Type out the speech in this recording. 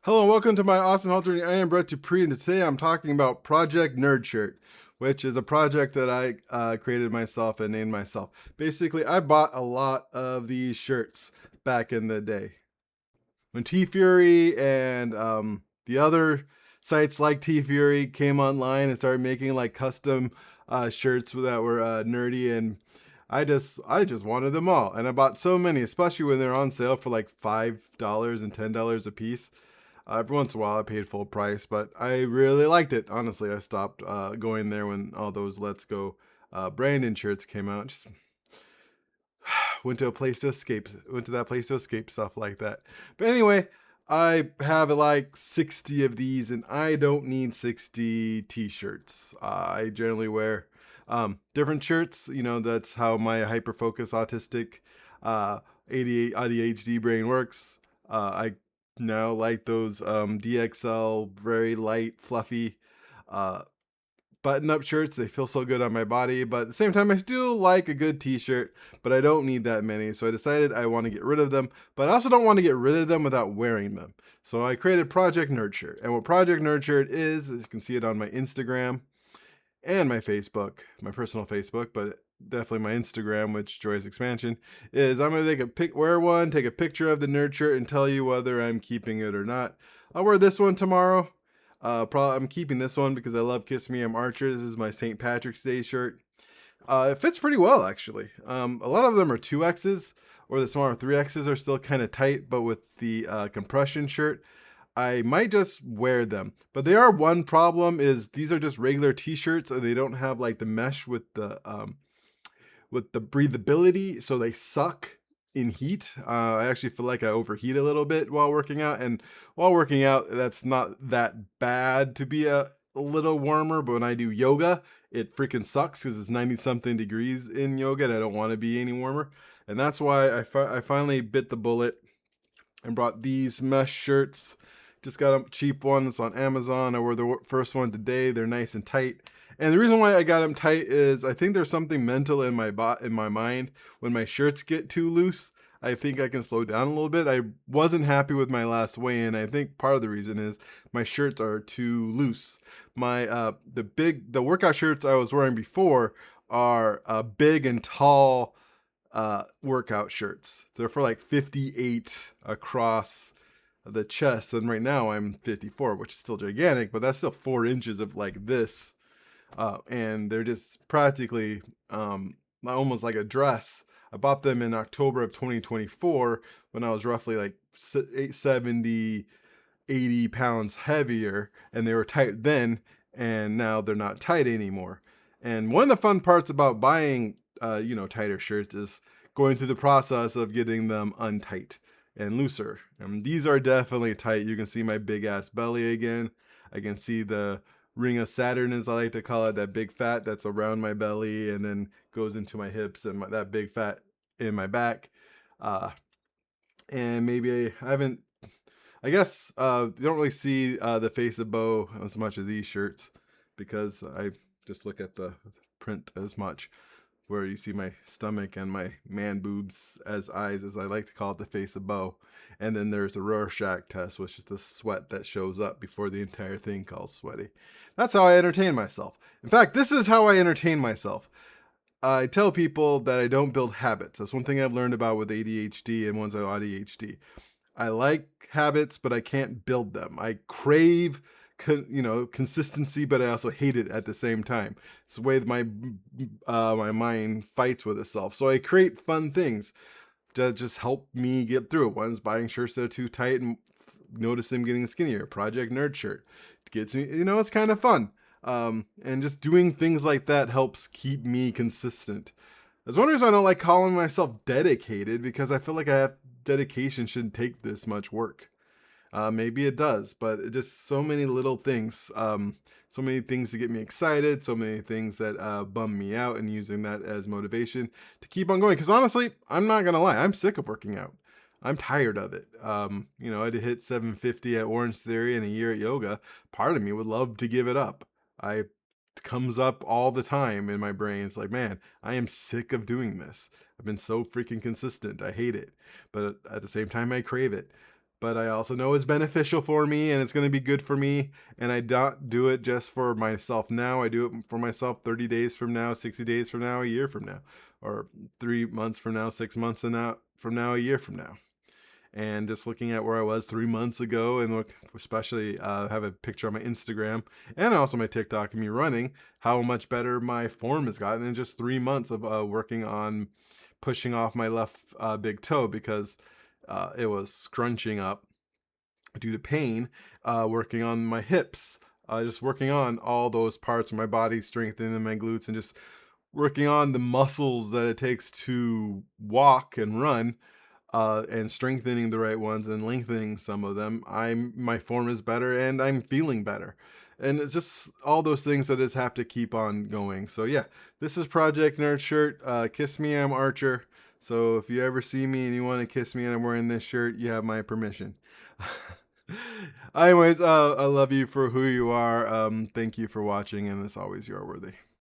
Hello and welcome to my awesome health journey. I am Brett Dupree, and today I'm talking about Project Nerd Shirt, which is a project that I created myself and named myself. Basically, I bought a lot of these shirts back in the day when TeeFury and the other sites like TeeFury came online and started making like custom shirts that were nerdy, and I just wanted them all, and I bought so many, especially when they're on sale for like $5 and $10 a piece. Every once in a while, I paid full price, but I really liked it. Honestly, I stopped going there when all those Let's Go Brandon shirts came out. Just went to a place to escape. Went to that place to escape stuff like that. But anyway, I have like 60 of these, and I don't need 60 T-shirts. I generally wear different shirts. You know, that's how my hyper focus autistic ADHD brain works. I now like those DXL, very light, fluffy uh, button-up shirts. They feel so good on my body, but at the same time, I still like a good t-shirt, but I don't need that many. So I decided I want to get rid of them, but I also don't want to get rid of them without wearing them. So I created Project Nerd Shirt. And what Project Nerd Shirt is, as you can see it on my Instagram and my Facebook, my personal Facebook, but definitely my Instagram, which Joy's Expansion, is I'm gonna wear one, take a picture of the nerd shirt, and tell you whether I'm keeping it or not. I'll wear this one tomorrow. Probably I'm keeping this one because I love Kiss Me I'm Archer. This is my St. Patrick's Day shirt. It fits pretty well actually. A lot of them are 2X's, or the smaller 3X's are still kind of tight, but with the compression shirt, I might just wear them. But they are one problem is these are just regular t-shirts and they don't have like the mesh with the breathability, so they suck in heat. I actually feel like I overheat a little bit while working out, and while working out, that's not that bad to be a little warmer. But when I do yoga, it freaking sucks because it's 90 something degrees in yoga, and I don't want to be any warmer. And that's why I finally bit the bullet and brought these mesh shirts. Just got them cheap ones on Amazon. I wore the first one today. They're nice and tight. And the reason why I got them tight is I think there's something mental in my mind. When my shirts get too loose, I think I can slow down a little bit. I wasn't happy with my last weigh-in. I think part of the reason is my shirts are too loose. My the workout shirts I was wearing before are big and tall workout shirts. They're for like 58 across the chest, and right now I'm 54, which is still gigantic, but that's still 4 inches of like this, and they're just practically almost like a dress. I bought them in October of 2024 when I was roughly like 70, 80 pounds heavier, and they were tight then, and now they're not tight anymore. And one of the fun parts about buying, tighter shirts is going through the process of getting them untight and looser. And these are definitely tight. You can see my big ass belly again. I can see the ring of Saturn, as I like to call it, that big fat that's around my belly and then goes into my hips, and that big fat in my back. Uh, and maybe I haven't I guess you don't really see the face of Bo as much of these shirts because I just look at the print as much, where you see my stomach and my man boobs as eyes, as I like to call it, the face of Bo. And then there's a Rorschach test, which is the sweat that shows up before the entire thing calls sweaty. That's how I entertain myself. In fact, this is how I entertain myself. I tell people that I don't build habits. That's one thing I've learned about with ADHD and ones with ADHD. I like habits, but I can't build them. I crave, consistency, but I also hate it at the same time. It's the way that my mind fights with itself. So I create fun things to just help me get through it. One's buying shirts that are too tight and notice them getting skinnier. Project Nerd Shirt gets me. It's kind of fun. And just doing things like that helps keep me consistent. That's one reason I don't like calling myself dedicated, because I feel like dedication shouldn't take this much work. Maybe it does, but it just so many little things, so many things to get me excited, so many things that bum me out, and using that as motivation to keep on going. Because honestly, I'm not gonna lie, I'm sick of working out. I'm tired of it. I had to hit 750 at Orange Theory and a year at yoga. Part of me would love to give it up. I comes up all the time in my brain. It's like, man, I am sick of doing this. I've been so freaking consistent. I hate it. But at the same time, I crave it. but I also know it's beneficial for me and it's going to be good for me. And I don't do it just for myself now. I do it for myself 30 days from now, 60 days from now, a year from now, or 3 months from now, 6 months from now, a year from now. And just looking at where I was 3 months ago, and look, especially have a picture on my Instagram and also my TikTok of me running, how much better my form has gotten in just 3 months of working on pushing off my left big toe, because it was scrunching up due to pain, working on my hips, just working on all those parts of my body, strengthening my glutes, and just working on the muscles that it takes to walk and run, and strengthening the right ones and lengthening some of them. My form is better and I'm feeling better. And it's just all those things that just have to keep on going. So yeah, this is Project Nerd Shirt. Kiss me, I'm Archer. So if you ever see me and you want to kiss me and I'm wearing this shirt, you have my permission. Anyways, I love you for who you are. Thank you for watching, and as always, you are worthy.